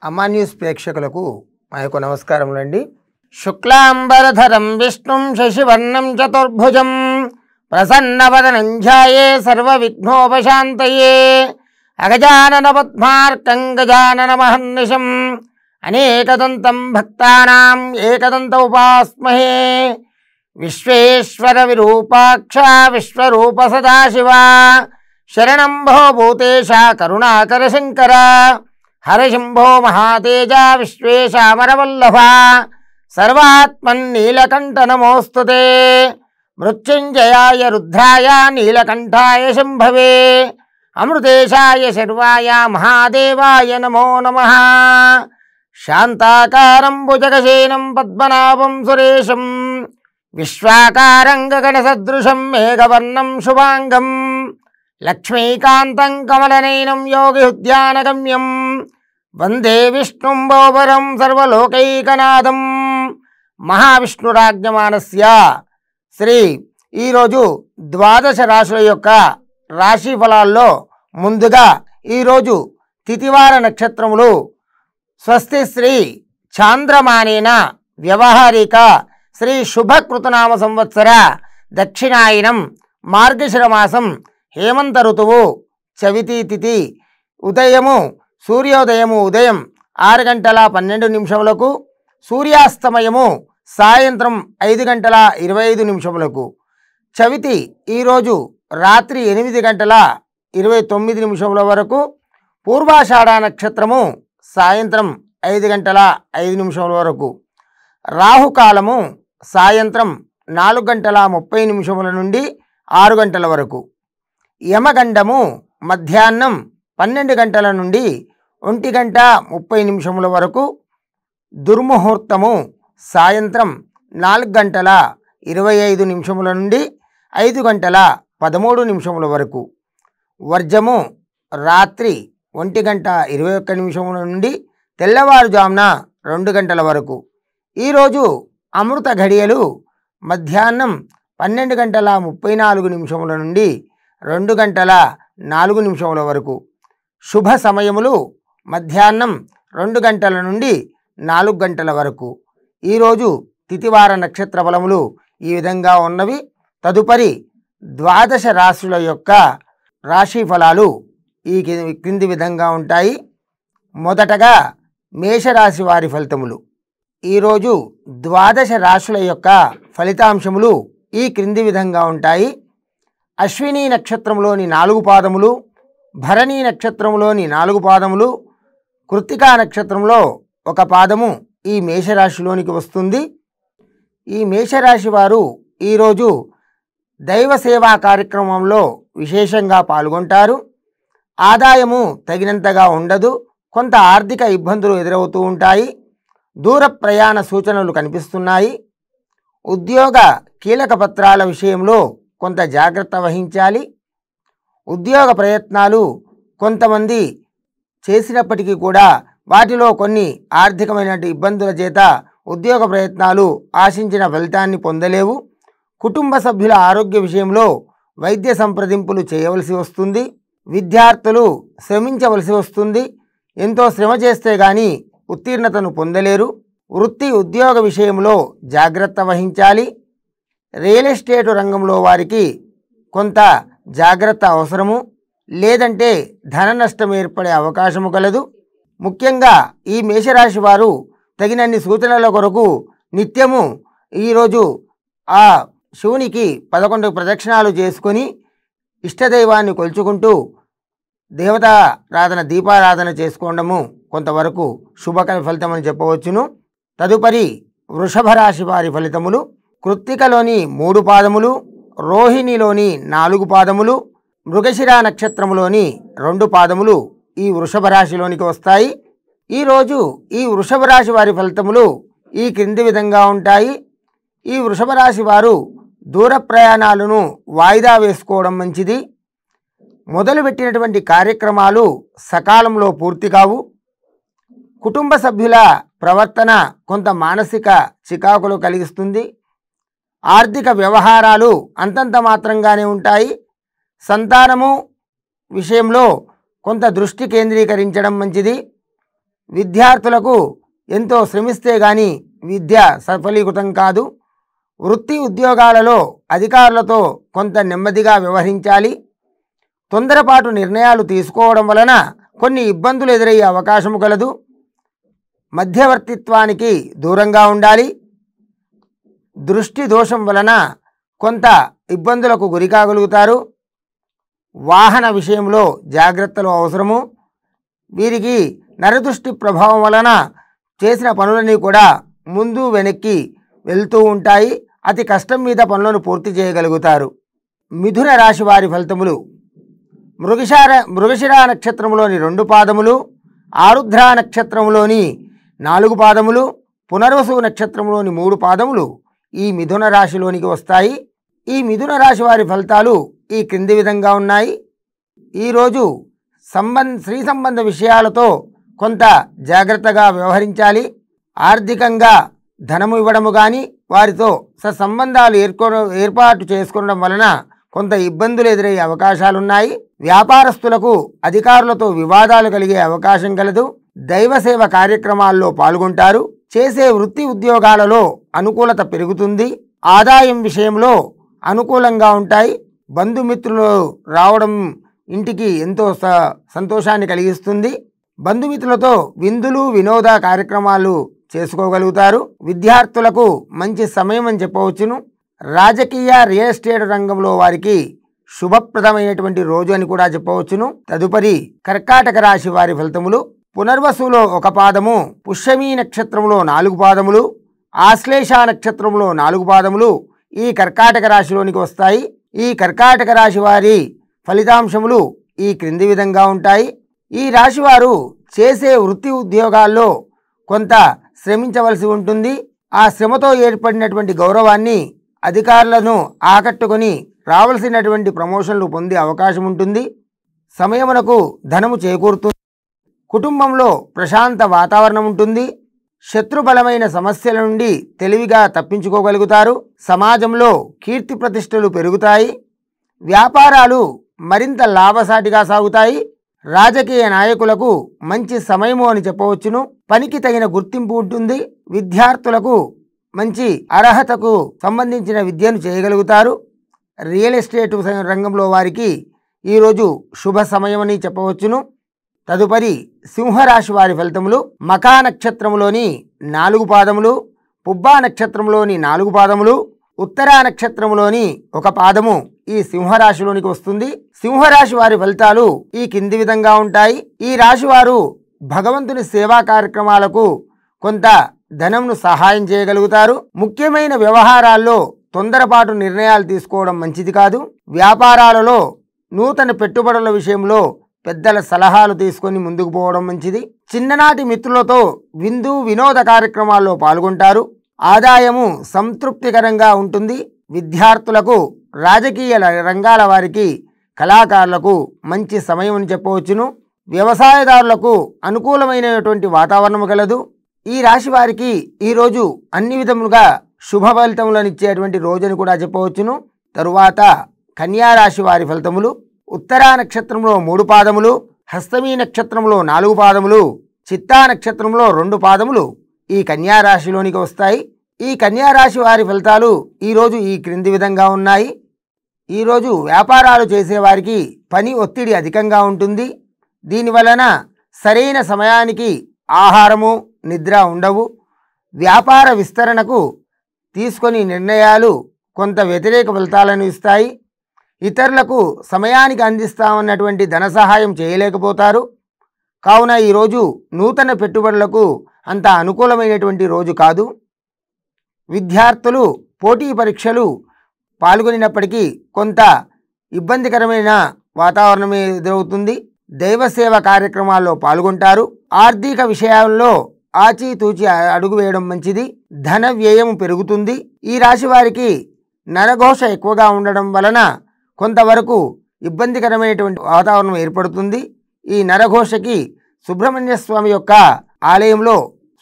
అమ్మా న్యూస్ ప్రేక్షకులకు మా యొక్క నమస్కారములండి. శుక్లాంబరధరం విష్ణుం శశివర్ణం చతుర్భుజం ప్రసన్నవదనం ధ్యాయే సర్వవిఘ్నోపశాంతయే అగజానన పద్మార్కం గజానన మహర్నిశం అనేకదంతం భక్తానాం ఏకదంత ఉపాస్మహే. విశ్వేశ్వర విరూపాక్ష విశ్వరూప సదాశివ శరణం భో భూతేశ కరుణాకర శంకర హరశంభో మహాతేజ విశ్వేశామరవల్లభ సర్వాత్మన్నీలకంఠ నమోస్తుతే. మృత్యుంజయాయ రుద్రాయ నీలకంఠాయ శంభవే అమృతేశాయ శర్వాయ మహాదేవాయ నమో నమః. శాంతాకారం భుజగశయనం పద్మనాభం సురేశం విశ్వాకారం గగనసదృశం మేఘవర్ణం శుభాంగం లక్ష్మీకాంతం కమలనయనం యోగిహృద్యానగమ్యం వందే విష్ణుం భోవరం సర్వలోకైకనాథం. మహావిష్ణురాజ్ఞమానస్య శ్రీ ఈరోజు ద్వాదశ రాశుల యొక్క రాశి ఫలాల్లో ముందుగా ఈరోజు తిథివార నక్షత్రములు స్వస్తి శ్రీ చాంద్రమానేన వ్యవహారిక శ్రీ శుభకృతనామ సంవత్సర దక్షిణాయనం మార్గశిర మాసం హేమంత ఋతువు చవితి తిథి సూర్యోదయము ఉదయం 6:12 సూర్యాస్తమయము సాయంత్రం 5:25 చవితి ఈరోజు రాత్రి 8:29 వరకు పూర్వాషాఢ నక్షత్రము సాయంత్రం 5:05 వరకు రాహుకాలము సాయంత్రం 4:30 నుండి 6 గంటల వరకు యమగండము మధ్యాహ్నం 12 గంటల నుండి 1:30 వరకు దుర్ముహూర్తము సాయంత్రం 4:25 నుండి 5:13 వరకు వర్జము రాత్రి 1:21 నుండి తెల్లవారుజామున 2 గంటల వరకు. ఈరోజు అమృత ఘడియలు మధ్యాహ్నం 12:34 నుండి 2:04 వరకు. శుభ సమయములు మధ్యాహ్నం 2 గంటల నుండి 4 గంటల వరకు. ఈరోజు తిథివార నక్షత్ర ఫలములు ఈ విధంగా ఉన్నవి. తదుపరి ద్వాదశ రాశుల యొక్క రాశి ఫలాలు ఈ క్రింది విధంగా ఉంటాయి. మొదటగా మేషరాశి వారి ఫలితములు. ఈరోజు ద్వాదశ రాశుల యొక్క ఫలితాంశములు ఈ క్రింది విధంగా ఉంటాయి. అశ్విని నక్షత్రంలోని 4 పాదములు, భరణి నక్షత్రంలోని 4 పాదములు, కృత్తికా నక్షత్రంలో 1 పాదము ఈ మేషరాశిలోనికి వస్తుంది. ఈ మేషరాశి వారు ఈరోజు దైవ సేవా కార్యక్రమంలో విశేషంగా పాల్గొంటారు. ఆదాయము తగినంతగా ఉండదు. కొంత ఆర్థిక ఇబ్బందులు ఎదురవుతూ ఉంటాయి. దూర ప్రయాణ సూచనలు కనిపిస్తున్నాయి. ఉద్యోగ కీలక పత్రాల విషయంలో కొంత జాగ్రత్త వహించాలి. ఉద్యోగ ప్రయత్నాలు కొంతమంది చేసినప్పటికీ కూడా వాటిలో కొన్ని ఆర్థికమైన ఇబ్బందుల చేత ఉద్యోగ ప్రయత్నాలు ఆశించిన ఫలితాన్ని పొందలేవు. కుటుంబ సభ్యుల ఆరోగ్య విషయంలో వైద్య సంప్రదింపులు చేయవలసి వస్తుంది. విద్యార్థులు శ్రమించవలసి వస్తుంది. ఎంతో శ్రమ చేస్తే కానీ ఉత్తీర్ణతను పొందలేరు. వృత్తి ఉద్యోగ విషయంలో జాగ్రత్త వహించాలి. రియల్ ఎస్టేట్ రంగంలో వారికి కొంత జాగ్రత్త అవసరము, లేదంటే ధన నష్టం ఏర్పడే అవకాశము కలదు. ముఖ్యంగా ఈ మేషరాశి వారు తగినన్ని సూచనల కొరకు నిత్యము ఈరోజు ఆ శివునికి 11 ప్రదక్షిణాలు చేసుకొని ఇష్టదైవాన్ని కొలుచుకుంటూ దేవతారాధన దీపారాధన చేసుకోవడము కొంతవరకు శుభకర ఫలితం అని చెప్పవచ్చును. తదుపరి వృషభ రాశి వారి ఫలితములు. కృత్తికలోని 3 పాదములు, రోహిణిలోని 4 పాదములు, మృగశిర నక్షత్రములోని 2 పాదములు ఈ వృషభ రాశిలోనికి వస్తాయి. ఈరోజు ఈ వృషభ రాశి వారి ఫలితములు ఈ క్రింది విధంగా ఉంటాయి. ఈ వృషభ రాశి వారు దూర ప్రయాణాలను వాయిదా వేసుకోవడం మంచిది. మొదలుపెట్టినటువంటి కార్యక్రమాలు సకాలంలో పూర్తి కావు. కుటుంబ సభ్యుల ప్రవర్తన కొంత మానసిక చికాకులు కలిగిస్తుంది. ఆర్థిక వ్యవహారాలు అంతంత మాత్రంగానే ఉంటాయి. సంతానము విషయంలో కొంత దృష్టి కేంద్రీకరించడం మంచిది. విద్యార్థులకు ఎంతో శ్రమిస్తే గాని విద్య సఫలీకృతం కాదు. వృత్తి ఉద్యోగాలలో అధికారులతో కొంత నెమ్మదిగా వ్యవహరించాలి. తొందరపాటు నిర్ణయాలు తీసుకోవడం వలన కొన్ని ఇబ్బందులు ఎదురయ్యే అవకాశం కలదు. మధ్యవర్తిత్వానికి దూరంగా ఉండాలి. దృష్టి దోషం వలన కొంత ఇబ్బందులకు గురికాగలుగుతారు. వాహన విషయంలో జాగ్రత్తలు అవసరము. వీరికి నరదృష్టి ప్రభావం వలన చేసిన పనులన్నీ కూడా ముందు వెనక్కి వెళ్తూ ఉంటాయి. అతి కష్టం మీద పనులను పూర్తి చేయగలుగుతారు. మిథున రాశి వారి ఫలితములు. మృగశిర నక్షత్రంలోని 2 పాదములు, ఆరుద్ర నక్షత్రంలోని 4 పాదములు, పునర్వసు నక్షత్రంలోని 3 పాదములు ఈ మిథున రాశిలోనికి వస్తాయి. ఈ మిథున రాశి వారి ఫలితాలు ఈ క్రింది విధంగా ఉన్నాయి. ఈరోజు స్త్రీ సంబంధ విషయాలతో కొంత జాగ్రత్తగా వ్యవహరించాలి. ఆర్థికంగా ధనము ఇవ్వడము కానీ వారితో సత్సంబంధాలు ఏర్పాటు చేసుకోవడం వలన కొంత ఇబ్బందులు ఎదురయ్యే అవకాశాలున్నాయి. వ్యాపారస్తులకు అధికారులతో వివాదాలు కలిగే అవకాశం కలదు. దైవసేవ కార్యక్రమాల్లో పాల్గొంటారు. చేసే వృత్తి ఉద్యోగాలలో అనుకూలత పెరుగుతుంది. ఆదాయం విషయంలో అనుకూలంగా ఉంటాయి. బంధుమిత్రులు రావడం ఇంటికి ఎంతో సంతోషాన్ని కలిగిస్తుంది. బంధుమిత్రులతో విందులు వినోద కార్యక్రమాలు చేసుకోగలుగుతారు. విద్యార్థులకు మంచి సమయం అని చెప్పవచ్చును. రాజకీయ రియల్ ఎస్టేట్ రంగంలో వారికి శుభప్రదమైనటువంటి రోజు అని కూడా చెప్పవచ్చును. తదుపరి కర్కాటక రాశి వారి ఫలితములు. పునర్వసులో 1 పాదము, పుష్యమీ నక్షత్రంలో 4 పాదములు, ఆశ్లేష నక్షత్రంలో 4 పాదములు ఈ కర్కాటక రాశిలోనికి వస్తాయి. ఈ కర్కాటక రాశి వారి ఫలితాంశములు ఈ క్రింది విధంగా ఉంటాయి. ఈ రాశివారు చేసే వృత్తి ఉద్యోగాల్లో కొంత శ్రమించవలసి ఉంటుంది. ఆ శ్రమతో ఏర్పడినటువంటి గౌరవాన్ని అధికారులను ఆకట్టుకొని రావాల్సినటువంటి ప్రమోషన్లు పొందే అవకాశం ఉంటుంది. సమయమునకు ధనము చేకూరుతుంది. కుటుంబంలో ప్రశాంత వాతావరణం ఉంటుంది. శత్రుబలమైన సమస్యల నుండి తెలివిగా తప్పించుకోగలుగుతారు. సమాజంలో కీర్తి ప్రతిష్టలు పెరుగుతాయి. వ్యాపారాలు మరింత లాభసాటిగా సాగుతాయి. రాజకీయ నాయకులకు మంచి సమయము అని చెప్పవచ్చును. పనికి తగిన గుర్తింపు ఉంటుంది. విద్యార్థులకు మంచి అర్హతకు సంబంధించిన విద్యను చేయగలుగుతారు. రియల్ ఎస్టేట్ రంగంలో వారికి ఈరోజు శుభ సమయమని చెప్పవచ్చును. తదుపరి సింహరాశి వారి ఫలితములు. మఖా నక్షత్రంలోని 4 పాదములు, పుబ్బా నక్షత్రంలోని 4 పాదములు, ఉత్తరా నక్షత్రంలోని 1 పాదము ఈ సింహరాశిలోనికి వస్తుంది. సింహరాశి వారి ఫలితాలు ఈ కింది విధంగా ఉంటాయి. ఈ రాశి వారు భగవంతుని సేవా కార్యక్రమాలకు కొంత ధనంను సహాయం చేయగలుగుతారు. ముఖ్యమైన వ్యవహారాల్లో తొందరపాటు నిర్ణయాలు తీసుకోవడం మంచిది కాదు. వ్యాపారాలలో నూతన పెట్టుబడుల విషయంలో పెద్దల సలహాలు తీసుకొని ముందుకు పోవడం మంచిది. చిన్ననాటి మిత్రులతో విందు వినోద కార్యక్రమాల్లో పాల్గొంటారు. ఆదాయము సంతృప్తికరంగా ఉంటుంది. విద్యార్థులకు, రాజకీయ రంగాల వారికి, కళాకారులకు మంచి సమయం అని చెప్పవచ్చును. వ్యవసాయదారులకు అనుకూలమైనటువంటి వాతావరణం కలదు. ఈ రాశి వారికి ఈరోజు అన్ని విధములుగా శుభ ఫలితములను ఇచ్చేటువంటి రోజుని కూడా చెప్పవచ్చును. తరువాత కన్యా రాశి వారి ఫలితములు. ఉత్తరా నక్షత్రంలో 3 పాదములు, హస్తమీ నక్షత్రంలో 4 పాదములు, చిత్తా నక్షత్రంలో 2 పాదములు ఈ కన్యా రాశిలోనికి వస్తాయి. ఈ కన్యా రాశి వారి ఫలితాలు ఈరోజు ఈ క్రింది విధంగా ఉన్నాయి. ఈరోజు వ్యాపారాలు చేసేవారికి పని ఒత్తిడి అధికంగా ఉంటుంది. దీనివలన సరైన సమయానికి ఆహారము, నిద్ర ఉండవు. వ్యాపార విస్తరణకు తీసుకొని నిర్ణయాలు కొంత వ్యతిరేక ఫలితాలను ఇస్తాయి. ఇతరులకు సమయానికి అందిస్తామన్నటువంటి ధన సహాయం చేయలేకపోతారు. కావున ఈరోజు నూతన పెట్టుబడులకు అంత అనుకూలమైనటువంటి రోజు కాదు. విద్యార్థులు పోటీ పరీక్షలు పాల్గొనినప్పటికీ కొంత ఇబ్బందికరమైన వాతావరణం ఎదురవుతుంది. దైవసేవ కార్యక్రమాల్లో పాల్గొంటారు. ఆర్థిక విషయాల్లో ఆచితూచి అడుగు వేయడం మంచిది. ధన వ్యయం పెరుగుతుంది. ఈ రాశి వారికి నరఘోష ఎక్కువగా ఉండడం వలన కొంతవరకు ఇబ్బందికరమైనటువంటి వాతావరణం ఏర్పడుతుంది. ఈ నరఘోషకి సుబ్రహ్మణ్య స్వామి యొక్క ఆలయంలో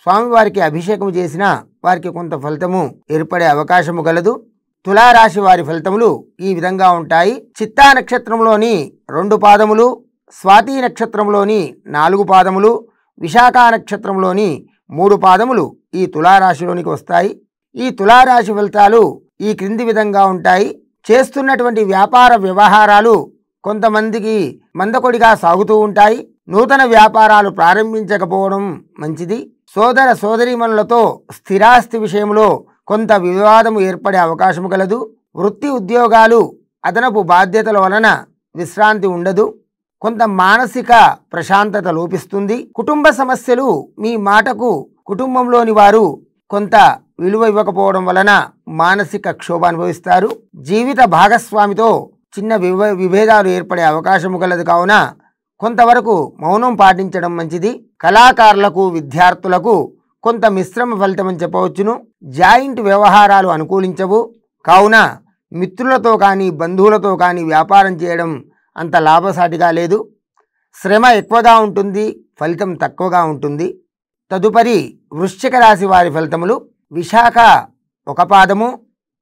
స్వామివారికి అభిషేకం చేసిన వారికి కొంత ఫలితము ఏర్పడే అవకాశము కలదు. తులారాశి వారి ఫలితములు ఈ విధంగా ఉంటాయి. చిత్తా నక్షత్రంలోని 2 పాదములు, స్వాతి నక్షత్రంలోని 4 పాదములు, విశాఖ నక్షత్రంలోని 3 పాదములు ఈ తులారాశిలోనికి వస్తాయి. ఈ తులారాశి ఫలితాలు ఈ క్రింది విధంగా ఉంటాయి. చేస్తున్నటువంటి వ్యాపార వ్యవహారాలు కొంతమందికి మందకొడిగా సాగుతూ ఉంటాయి. నూతన వ్యాపారాలు ప్రారంభించకపోవడం మంచిది. సోదర సోదరీమణులతో స్థిరాస్తి విషయంలో కొంత వివాదం ఏర్పడే అవకాశం కలదు. వృత్తి ఉద్యోగాలు అదనపు బాధ్యతల వలన విశ్రాంతి ఉండదు. కొంత మానసిక ప్రశాంతత లోపిస్తుంది. కుటుంబ సమస్యలు మీ మాటకు కుటుంబంలోని వారు కొంత విలువ ఇవ్వకపోవడం వలన మానసిక క్షోభ అనుభవిస్తారు. జీవిత భాగస్వామితో చిన్న విభేదాలు ఏర్పడే అవకాశం కలదు. కావున కొంతవరకు మౌనం పాటించడం మంచిది. కళాకారులకు విద్యార్థులకు కొంత మిశ్రమ ఫలితం అని చెప్పవచ్చును. జాయింట్ వ్యవహారాలు అనుకూలించవు. కావున మిత్రులతో కానీ బంధువులతో కానీ వ్యాపారం చేయడం అంత లాభసాటిగా లేదు. శ్రమ ఎక్కువగా ఉంటుంది, ఫలితం తక్కువగా ఉంటుంది. తదుపరి వృశ్చిక రాశి వారి ఫలితములు. విశాఖ 1 పాదము,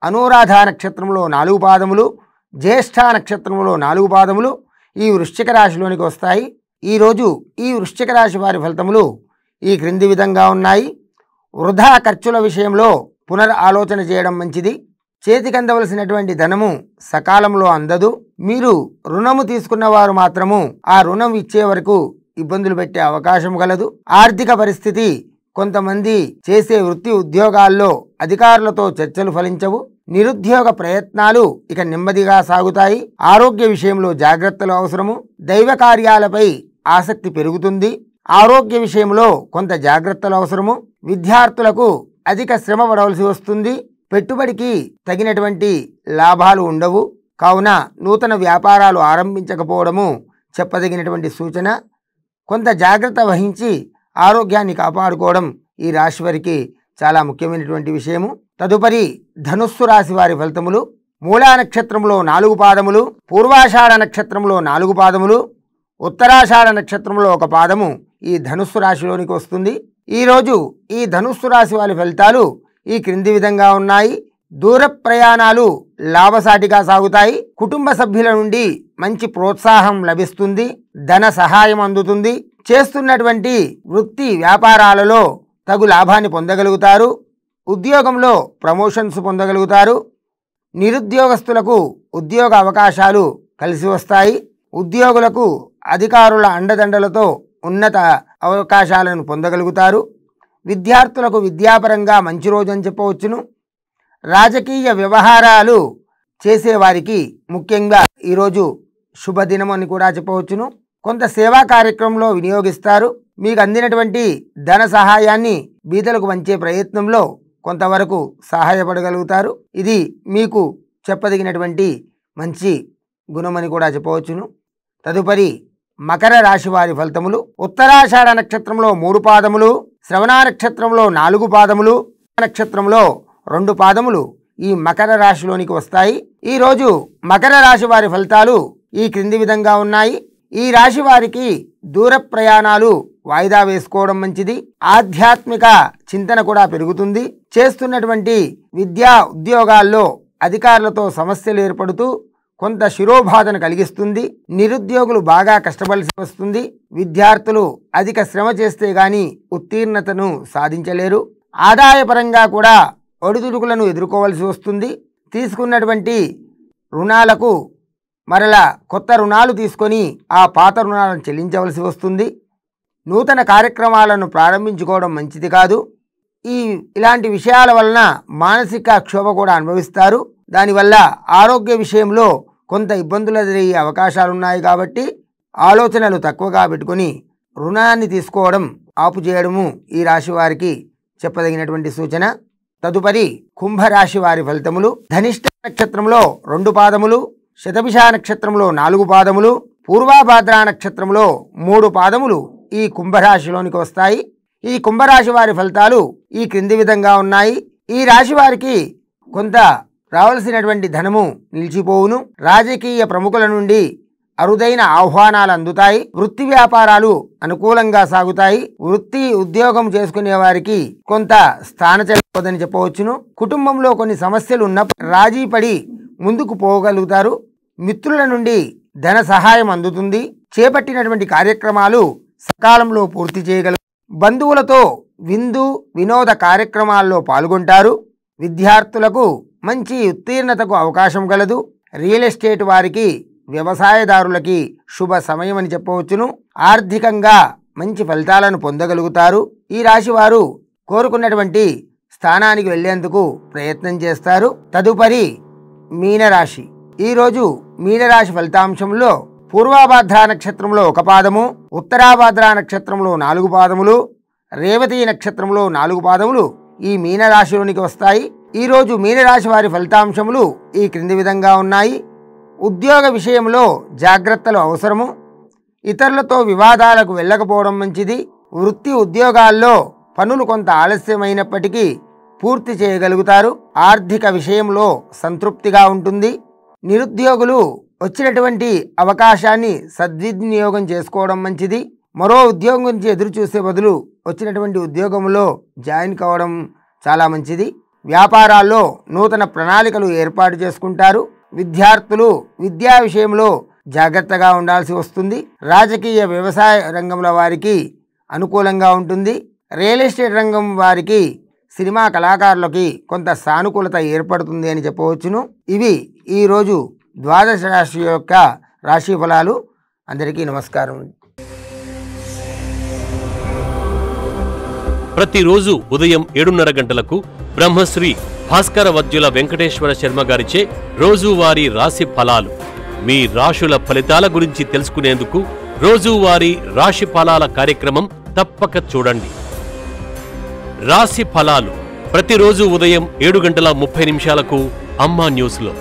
అనురాధ నక్షత్రంలో 4 పాదములు, జ్యేష్ఠ నక్షత్రంలో 4 పాదములు ఈ వృశ్చిక రాశిలోనికి వస్తాయి. ఈరోజు ఈ వృశ్చిక రాశి వారి ఫలితములు ఈ క్రింది విధంగా ఉన్నాయి. వృధా ఖర్చుల విషయంలో పునరాలోచన చేయడం మంచిది. చేతికి అందవలసినటువంటి ధనము సకాలంలో అందదు. మీరు రుణము తీసుకున్న వారు మాత్రము ఆ రుణం ఇచ్చే వరకు ఇబ్బందులు పెట్టే అవకాశం కలదు. ఆర్థిక పరిస్థితి కొంతమంది చేసే వృత్తి ఉద్యోగాల్లో అధికారులతో చర్చలు ఫలించవు. నిరుద్యోగ ప్రయత్నాలు ఇక నెమ్మదిగా సాగుతాయి. ఆరోగ్య విషయంలో జాగ్రత్తలు అవసరము. దైవ కార్యాలపై ఆసక్తి పెరుగుతుంది. ఆరోగ్య విషయంలో కొంత జాగ్రత్తలు అవసరము. విద్యార్థులకు అధిక శ్రమ పడవలసి వస్తుంది. పెట్టుబడికి తగినటువంటి లాభాలు ఉండవు. కావున నూతన వ్యాపారాలు ఆరంభించకపోవడము చెప్పదగినటువంటి సూచన. కొంత జాగ్రత్త వహించి ఆరోగ్యాన్ని కాపాడుకోవడం ఈ రాశి వారికి చాలా ముఖ్యమైనటువంటి విషయము. తదుపరి ధనుస్సు రాశి వారి ఫలితములు. మూలా నక్షత్రంలో 4 పాదములు, పూర్వాషాఢ నక్షత్రంలో 4 పాదములు, ఉత్తరాషాఢ నక్షత్రంలో 1 పాదము ఈ ధనుస్సు రాశిలోనికి వస్తుంది. ఈరోజు ఈ ధనుస్సు రాశి వారి ఫలితాలు ఈ క్రింది విధంగా ఉన్నాయి. దూర ప్రయాణాలు లాభసాటిగా సాగుతాయి. కుటుంబ సభ్యుల నుండి మంచి ప్రోత్సాహం లభిస్తుంది. ధన సహాయం అందుతుంది. చేస్తున్నటువంటి వృత్తి వ్యాపారాలలో తగు లాభాన్ని పొందగలుగుతారు. ఉద్యోగంలో ప్రమోషన్స్ పొందగలుగుతారు. నిరుద్యోగస్తులకు ఉద్యోగ అవకాశాలు కలిసి వస్తాయి. ఉద్యోగులకు అధికారుల అండదండలతో ఉన్నత అవకాశాలను పొందగలుగుతారు. విద్యార్థులకు విద్యాపరంగా మంచి రోజు అని చెప్పవచ్చును. రాజకీయ వ్యవహారాలు చేసేవారికి ముఖ్యంగా ఈరోజు శుభదినం అని కూడా చెప్పవచ్చును. కొంత సేవా కార్యక్రమంలో వినియోగిస్తారు. మీకు అందినటువంటి ధన సహాయాన్ని బీదలకు పంచే ప్రయత్నంలో కొంతవరకు సహాయపడగలుగుతారు. ఇది మీకు చెప్పదగినటువంటి మంచి గుణమని కూడా చెప్పవచ్చును. తదుపరి మకర రాశి వారి ఫలితములు. ఉత్తరాషాఢ నక్షత్రంలో 3 పాదములు, శ్రవణ నక్షత్రంలో 4 పాదములు, నక్షత్రంలో 2 పాదములు ఈ మకర రాశిలోనికి వస్తాయి. ఈరోజు మకర రాశి వారి ఫలితాలు ఈ క్రింది విధంగా ఉన్నాయి. ఈ రాశి వారికి దూర ప్రయాణాలు వాయిదా వేసుకోవడం మంచిది. ఆధ్యాత్మిక చింతన కూడా పెరుగుతుంది. చేస్తున్నటువంటి విద్యా ఉద్యోగాల్లో అధికారులతో సమస్యలు ఏర్పడుతూ కొంత శిరోబాధను కలిగిస్తుంది. నిరుద్యోగులు బాగా కష్టపడాల్సి వస్తుంది. విద్యార్థులు అధిక శ్రమ చేస్తే గాని ఉత్తీర్ణతను సాధించలేరు. ఆదాయపరంగా కూడా ఒడిదుడుకులను ఎదుర్కోవాల్సి వస్తుంది. తీసుకున్నటువంటి రుణాలకు మరలా కొత్త రుణాలు తీసుకొని ఆ పాత రుణాలను చెల్లించవలసి వస్తుంది. నూతన కార్యక్రమాలను ప్రారంభించుకోవడం మంచిది కాదు. ఇలాంటి విషయాల వలన మానసిక క్షోభ కూడా అనుభవిస్తారు. దానివల్ల ఆరోగ్య విషయంలో కొంత ఇబ్బందులు ఎదురయ్యే అవకాశాలు ఉన్నాయి. కాబట్టి ఆలోచనలు తక్కువగా పెట్టుకొని రుణాన్ని తీసుకోవడం ఆపు చేయడము ఈ రాశి వారికి చెప్పదగినటువంటి సూచన. తదుపరి కుంభరాశి వారి ఫలితములు. ధనిష్ట నక్షత్రంలో 2 పాదములు, శతభిష నక్షత్రంలో 4 పాదములు, పూర్వభాద్ర నక్షత్రంలో 3 పాదములు ఈ కుంభరాశిలోనికి వస్తాయి. ఈ కుంభరాశి వారి ఫలితాలు ఈ క్రింది విధంగా ఉన్నాయి. ఈ రాశి వారికి కొంత రావాల్సినటువంటి ధనము నిలిచిపోవును. రాజకీయ ప్రముఖుల నుండి అరుదైన ఆహ్వానాలు అందుతాయి. వృత్తి వ్యాపారాలు అనుకూలంగా సాగుతాయి. వృత్తి ఉద్యోగం చేసుకునే వారికి కొంత స్థానచలదని చెప్పవచ్చును. కుటుంబంలో కొన్ని సమస్యలు ఉన్నప్పుడు రాజీ పడి ముందుకు పోగలుగుతారు. మిత్రుల నుండి ధన సహాయం అందుతుంది. చేపట్టినటువంటి కార్యక్రమాలు సకాలంలో పూర్తి చేయగలరు. బంధువులతో విందు వినోద కార్యక్రమాల్లో పాల్గొంటారు. విద్యార్థులకు మంచి ఉత్తీర్ణతకు అవకాశం కలదు. రియల్ ఎస్టేట్ వారికి, వ్యవసాయదారులకి శుభ సమయం అని చెప్పవచ్చును. ఆర్థికంగా మంచి ఫలితాలను పొందగలుగుతారు. ఈ రాశి వారు కోరుకున్నటువంటి స్థానానికి వెళ్లేందుకు ప్రయత్నం చేస్తారు. తదుపరి మీనరాశి. ఈరోజు మీనరాశి ఫలితాంశంలో పూర్వాభాద్ర నక్షత్రంలో 1 పాదము, ఉత్తరాభాద్ర నక్షత్రంలో 4 పాదములు, రేవతి నక్షత్రంలో 4 పాదములు ఈ మీనరాశిలోనికి వస్తాయి. ఈరోజు మీనరాశి వారి ఫలితాంశములు ఈ క్రింది విధంగా ఉన్నాయి. ఉద్యోగ విషయంలో జాగ్రత్తలు అవసరము. ఇతరులతో వివాదాలకు వెళ్ళకపోవడం మంచిది. వృత్తి ఉద్యోగాల్లో పనులు కొంత ఆలస్యమైనప్పటికీ పూర్తి చేయగలుగుతారు. ఆర్థిక విషయంలో సంతృప్తిగా ఉంటుంది. నిరుద్యోగులు వచ్చినటువంటి అవకాశాన్ని సద్వినియోగం చేసుకోవడం మంచిది. మరో ఉద్యోగం గురించి ఎదురు చూసే బదులు వచ్చినటువంటి ఉద్యోగంలో జాయిన్ కావడం చాలా మంచిది. వ్యాపారాల్లో నూతన ప్రణాళికలు ఏర్పాటు చేసుకుంటారు. విద్యార్థులు విద్యా విషయంలో జాగ్రత్తగా ఉండాల్సి వస్తుంది. రాజకీయ వ్యవసాయ రంగంలో వారికి అనుకూలంగా ఉంటుంది. రియల్ ఎస్టేట్ రంగం వారికి, సినిమా కళాకారులకి కొంత సానుకూలత ఏర్పడుతుంది అని చెప్పవచ్చును. ఇవి ఈరోజు ద్వాదశ రాశి యొక్క రాశి ఫలాలు. అందరికీ నమస్కారం. ప్రతిరోజు ఉదయం 7:30 గంటలకు బ్రహ్మశ్రీ భాస్కర వద్యుల వెంకటేశ్వర శర్మ గారిచే రోజువారీ రాశి ఫలాలు, మీ రాశుల ఫలితాల గురించి తెలుసుకునేందుకు రోజువారీ రాశి ఫలాల కార్యక్రమం తప్పక చూడండి. రాశి ఫలాలు ప్రతిరోజు ఉదయం 7:30 అమ్మా న్యూస్లో.